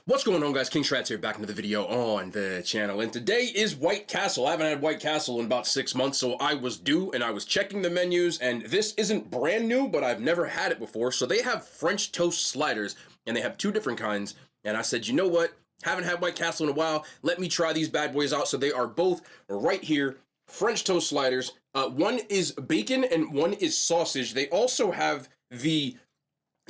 What's going on, guys? King Shrats here, back into the video on the channel, and today is White Castle. I haven't had White Castle in about 6 months, so I was due, and I was checking the menus, and this isn't brand new, but I've never had it before. So they have French toast sliders, and they have two different kinds, and I said, you know what? Haven't had White Castle in a while. Let me try these bad boys out. So they are both right here, French toast sliders. One is bacon, and one is sausage. They also have the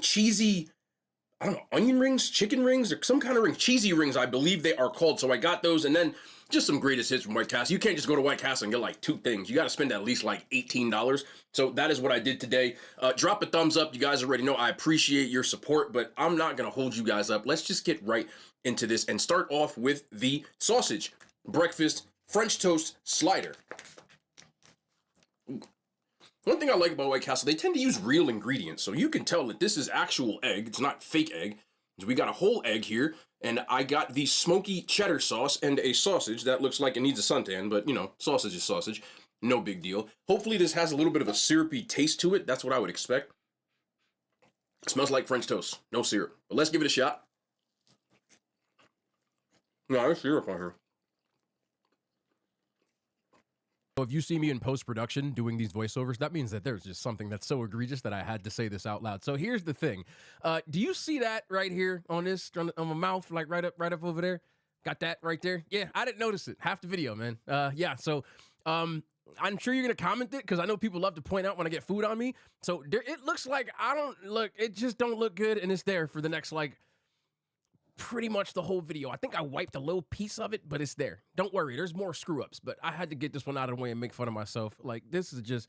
cheesy, I don't know, onion rings, chicken rings, or some kind of rings, cheesy rings, I believe they are called. So I got those, and then just some greatest hits from White Castle. You can't just go to White Castle and get like two things. You got to spend at least like $18. So that is what I did today. Drop a thumbs up. You guys already know I appreciate your support, but I'm not going to hold you guys up. Let's just get right into this and start off with the sausage breakfast French toast slider. Ooh. One thing I like about White Castle, they tend to use real ingredients, so you can tell that this is actual egg. It's not fake egg. So we got a whole egg here, and I got the smoky cheddar sauce and a sausage that looks like it needs a suntan, but, you know, sausage is sausage. No big deal. Hopefully this has a little bit of a syrupy taste to it. That's what I would expect. It smells like French toast. No syrup. But let's give it a shot. No, there's syrup on here. If you see me in post-production doing these voiceovers, that means that there's just something that's so egregious that I had to say this out loud. So here's the thing. Do you see that right here on this, on my mouth, like right up over there? Got that right there? Yeah, I didn't notice it. Half the video, man. Yeah, so I'm sure you're going to comment it because I know people love to point out when I get food on me. So there, it looks like it just don't look good, and it's there for the next, like, pretty much the whole video. I think I wiped a little piece of it, but it's there. Don't worry, there's more screw ups, but I had to get this one out of the way and make fun of myself. Like, this is just,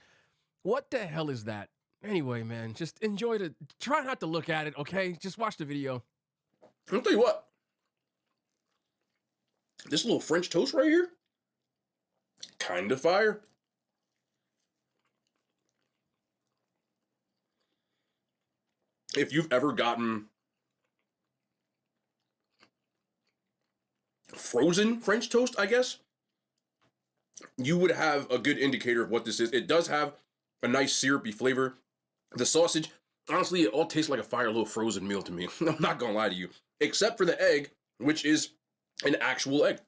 what the hell is that? Anyway, man, just try not to look at it, okay? Just watch the video. I'll tell you what. This little French toast right here, kind of fire. If you've ever gotten frozen French toast, I guess, you would have a good indicator of what this is. It does have a nice syrupy flavor. The sausage, honestly, it all tastes like a fire little frozen meal to me. I'm not gonna lie to you. Except for the egg, which is an actual egg.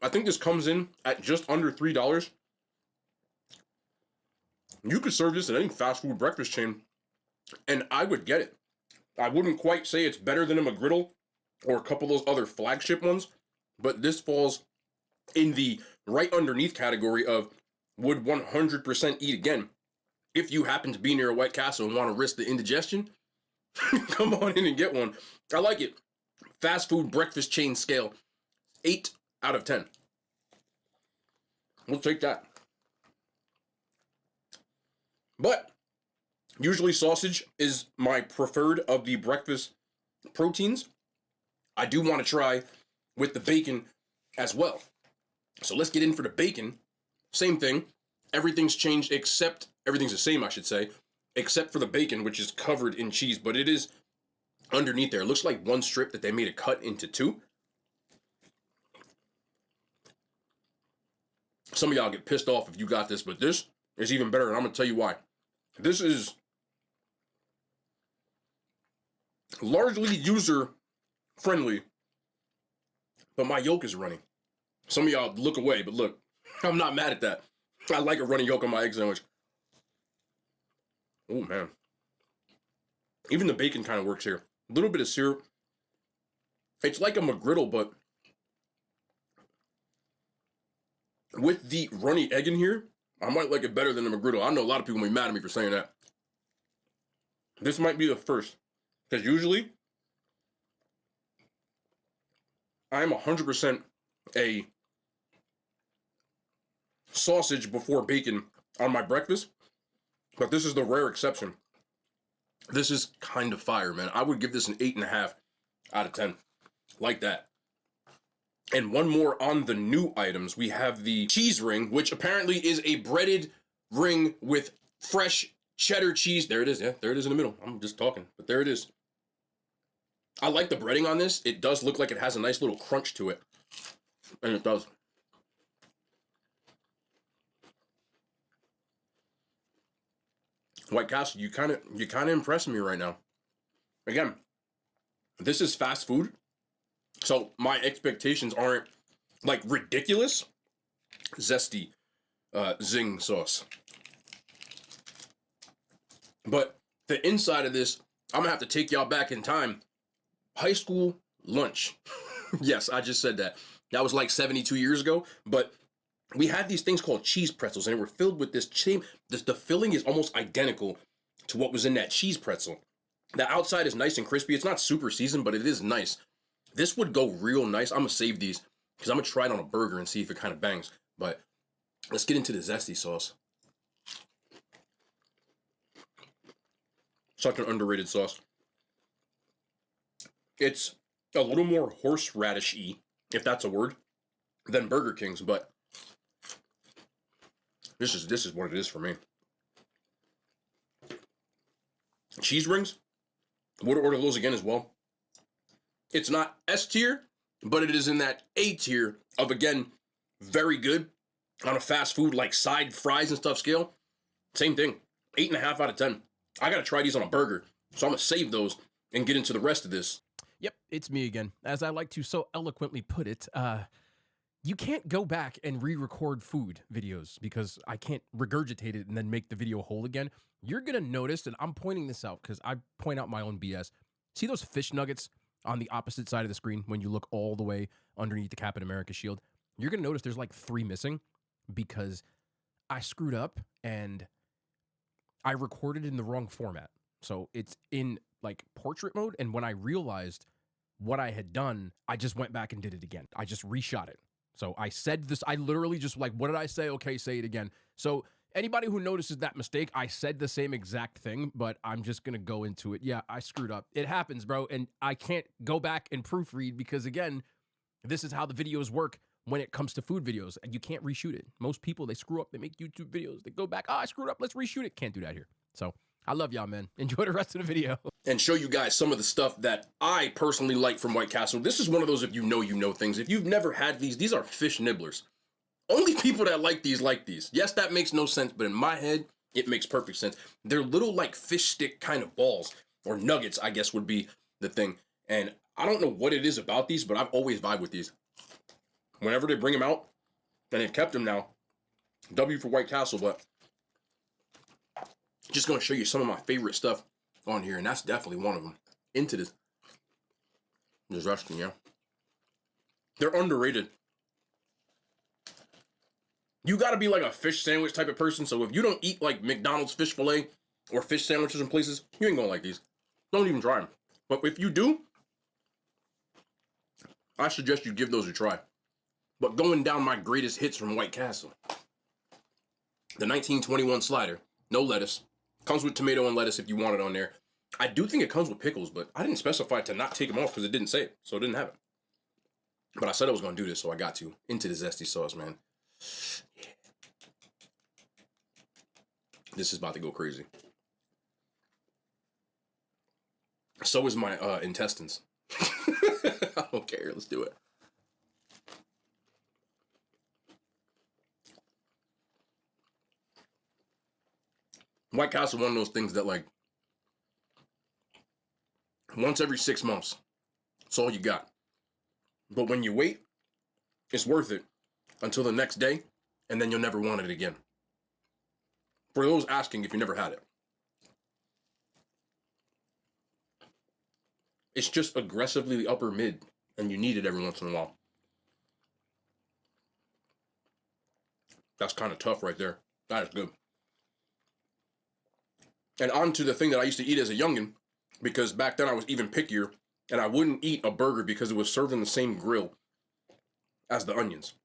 I think this comes in at just under $3. You could serve this at any fast food breakfast chain, and I would get it. I wouldn't quite say it's better than a McGriddle or a couple of those other flagship ones, but this falls in the right underneath category of would 100% eat again. If you happen to be near a White Castle and want to risk the indigestion, come on in and get one. I like it. Fast food breakfast chain scale, 8 out of 10. We'll take that. But usually sausage is my preferred of the breakfast proteins. I do want to try with the bacon as well. So let's get in for the bacon. Same thing. Everything's changed except, everything's the same, I should say, except for the bacon, which is covered in cheese, but it is underneath there. It looks like one strip that they made a cut into two. Some of y'all get pissed off if you got this, but this is even better, and I'm going to tell you why. This is largely user-friendly, but my yolk is runny. Some of y'all look away, but look, I'm not mad at that. I like a runny yolk on my egg sandwich. Oh, man. Even the bacon kind of works here. A little bit of syrup. It's like a McGriddle, but with the runny egg in here, I might like it better than the McGriddle. I know a lot of people will be mad at me for saying that. This might be the first, because usually I'm 100% a sausage before bacon on my breakfast, but this is the rare exception. This is kind of fire, man. I would give this an 8.5 out of 10. Like that. And one more on the new items. We have the cheese ring, which apparently is a breaded ring with fresh cheddar cheese. There it is. Yeah, there it is in the middle. I'm just talking, but there it is. I like the breading on this. It does look like it has a nice little crunch to it. And it does. White Castle, you kind of impressing me right now. Again, this is fast food, so my expectations aren't like ridiculous. Zesty zing sauce. But the inside of this, I'm gonna have to take y'all back in time. High school lunch. Yes, I just said that. That was like 72 years ago, but we had these things called cheese pretzels, and they were filled with this same, the filling is almost identical to what was in that cheese pretzel. The outside is nice and crispy. It's not super seasoned, but it is nice. This would go real nice. I'm gonna save these because I'm gonna try it on a burger and see if it kind of bangs. But let's get into the zesty sauce. Such an underrated sauce. It's a little more horseradish-y, if that's a word, than Burger King's, but this is what it is for me. Cheese rings, would order those again as well. It's not S tier, but it is in that A tier of, again, very good on a fast food like side fries and stuff scale. Same thing, 8.5 out of 10. I gotta try these on a burger, so I'm gonna save those and get into the rest of this. Yep, it's me again. As I like to so eloquently put it, you can't go back and re-record food videos because I can't regurgitate it and then make the video whole again. You're gonna notice, and I'm pointing this out because I point out my own BS. See those fish nuggets on the opposite side of the screen when you look all the way underneath the Captain America shield? You're gonna notice there's like 3 missing because I screwed up and I recorded in the wrong format. So it's in like portrait mode, and when I realized what I had done, I just went back and did it again. I just reshot it. So I said this, I literally just like, what did I say? Okay, say it again. So anybody who notices that mistake, I said the same exact thing, but I'm just gonna go into it. Yeah, I screwed up. It happens, bro, and I can't go back and proofread because, again, this is how the videos work when it comes to food videos, and you can't reshoot it. Most people, they screw up, they make YouTube videos, they go back, oh, I screwed up, let's reshoot it. Can't do that here. So I love y'all, man. Enjoy the rest of the video. And show you guys some of the stuff that I personally like from White Castle. This is one of those if you know things. If you've never had these are fish nibblers. Only people that like these like these. Yes, that makes no sense, but in my head, it makes perfect sense. They're little like fish stick kind of balls, or nuggets, I guess would be the thing. And I don't know what it is about these, but I've always vibed with these. Whenever they bring them out, and they've kept them now, W for White Castle, but just gonna show you some of my favorite stuff on here, and that's definitely one of them. Into this restaurant, yeah. They're underrated. You gotta be like a fish sandwich type of person, so if you don't eat like McDonald's fish fillet or fish sandwiches in places, you ain't gonna like these. Don't even try them. But if you do, I suggest you give those a try. But going down my greatest hits from White Castle. The 1921 slider, no lettuce. Comes with tomato and lettuce if you want it on there. I do think it comes with pickles, but I didn't specify to not take them off because it didn't say it, so it didn't have it. But I said I was going to do this, so I got to. Into the zesty sauce, man. Yeah. This is about to go crazy. So is my intestines. I don't care. Let's do it. White Castle, one of those things that, like, once every 6 months, that's all you got. But when you wait, it's worth it until the next day, and then you'll never want it again. For those asking if you never had it, it's just aggressively upper mid, and you need it every once in a while. That's kind of tough right there. That is good. And on to the thing that I used to eat as a youngin', because back then I was even pickier, and I wouldn't eat a burger because it was served in the same grill as the onions.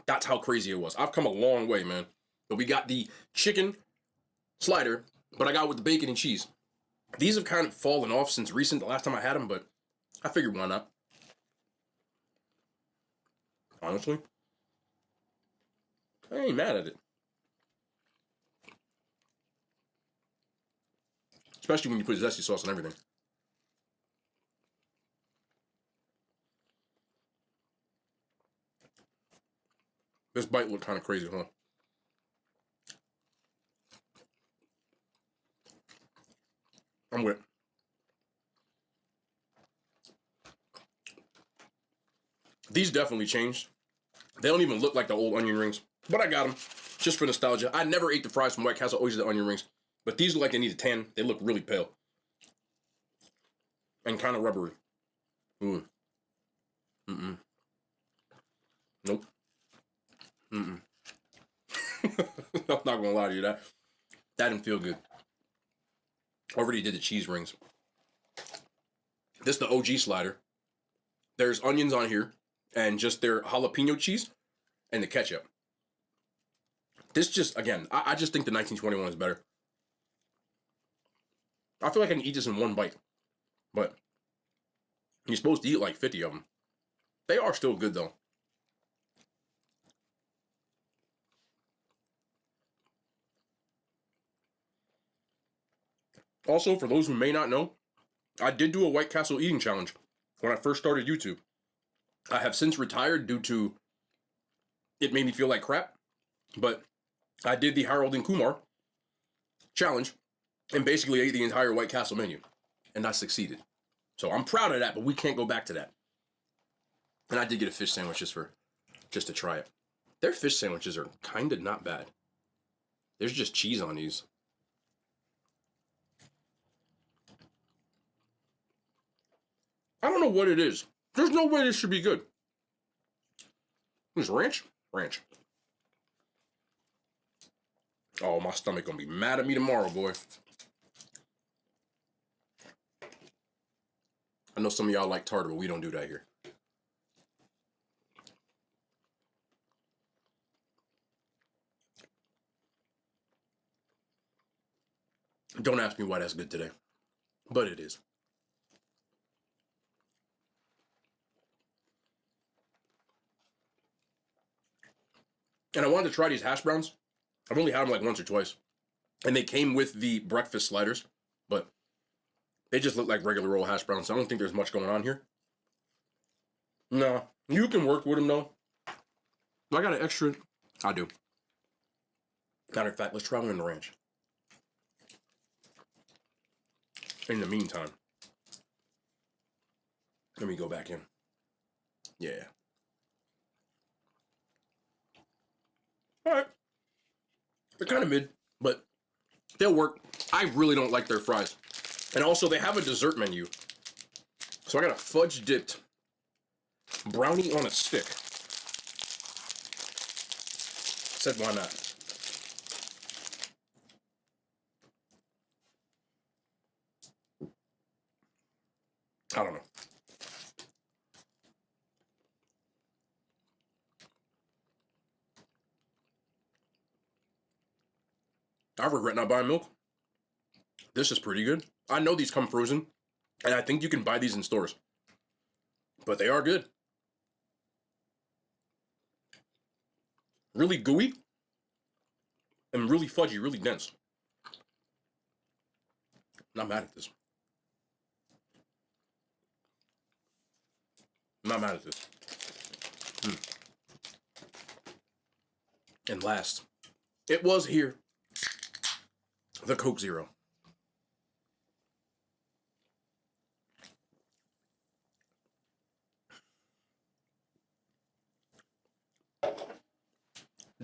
That's how crazy it was. I've come a long way, man. But we got the chicken slider, but I got with the bacon and cheese. These have kind of fallen off since recent, the last time I had them, but I figured why not. Honestly, I ain't mad at it. Especially when you put zesty sauce on everything. This bite looked kind of crazy, huh? I'm with it. These definitely changed. They don't even look like the old onion rings, but I got them just for nostalgia. I never ate the fries from White Castle, always the onion rings, but these look like they need a tan. They look really pale and kind of rubbery. Mm. Mm-mm. Nope. Mm-mm. I'm not gonna lie to you, that didn't feel good. Already did the cheese rings. This is the OG slider. There's onions on here and just their jalapeno cheese and the ketchup. This just, again, I just think the 1921 is better. I feel like I can eat this in one bite, but you're supposed to eat like 50 of them. They are still good though. Also, for those who may not know, I did do a White Castle eating challenge when I first started YouTube. I have since retired due to it made me feel like crap, but I did the Harold and Kumar challenge and basically ate the entire White Castle menu, and I succeeded. So I'm proud of that, but we can't go back to that. And I did get a fish sandwich just to try it. Their fish sandwiches are kind of not bad. There's just cheese on these. I don't know what it is. There's no way this should be good. This ranch? Ranch. Oh, my stomach gonna be mad at me tomorrow, boy. I know some of y'all like tartar, but we don't do that here. Don't ask me why that's good today, but it is. And I wanted to try these hash browns. I've only had them like once or twice. And they came with the breakfast sliders, but they just look like regular old hash browns. So I don't think there's much going on here. No, you can work with them though. I got an extra. I do. Matter of fact, let's try one in the ranch. In the meantime, let me go back in. Yeah. All right. They're kind of mid, but they'll work. I really don't like their fries. And also, they have a dessert menu. So I got a fudge dipped brownie on a stick. Said why not? I don't know. I regret not buying milk. This is pretty good. I know these come frozen, and I think you can buy these in stores. But they are good. Really gooey, and really fudgy, really dense. Not mad at this. Not mad at this. And last, it was here, the Coke Zero.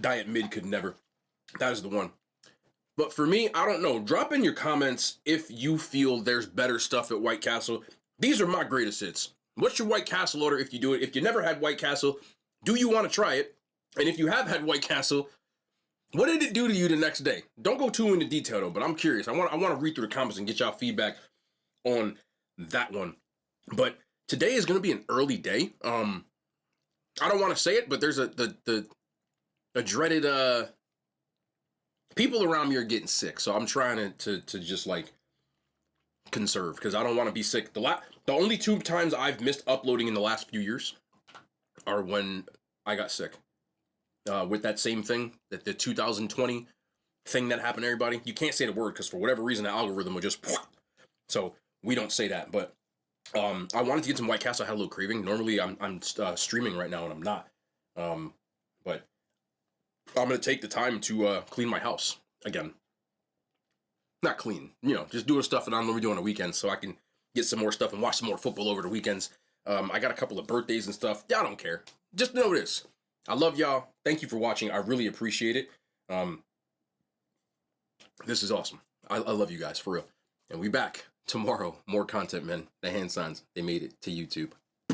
Diet Mid could never. That is the one. But for me, I don't know. Drop in your comments if you feel there's better stuff at White Castle. These are my greatest hits. What's your White Castle order if you do it? If you never had White Castle, do you want to try it? And if you have had White Castle, what did it do to you the next day? Don't go too into detail though, but I'm curious. I want to read through the comments and get y'all feedback on that one. But today is going to be an early day. I don't want to say it, but there's a dreaded people around me are getting sick, so I'm trying to just like conserve because I don't want to be sick. The only 2 times I've missed uploading in the last few years are when I got sick. With that same thing, that the 2020 thing that happened to everybody. You can't say the word because for whatever reason the algorithm will just so we don't say that. But I wanted to get some White Castle. I had a little craving. Normally I'm streaming right now and I'm not. But I'm gonna take the time to clean my house again. Not clean, just doing stuff that I'm normally doing on the weekends, so I can get some more stuff and watch some more football over the weekends. I got a couple of birthdays and stuff. Y'all don't care. Just know this. I love y'all. Thank you for watching. I really appreciate it. This is awesome. I love you guys, for real. And we back tomorrow. More content, man. The hand signs, they made it to YouTube.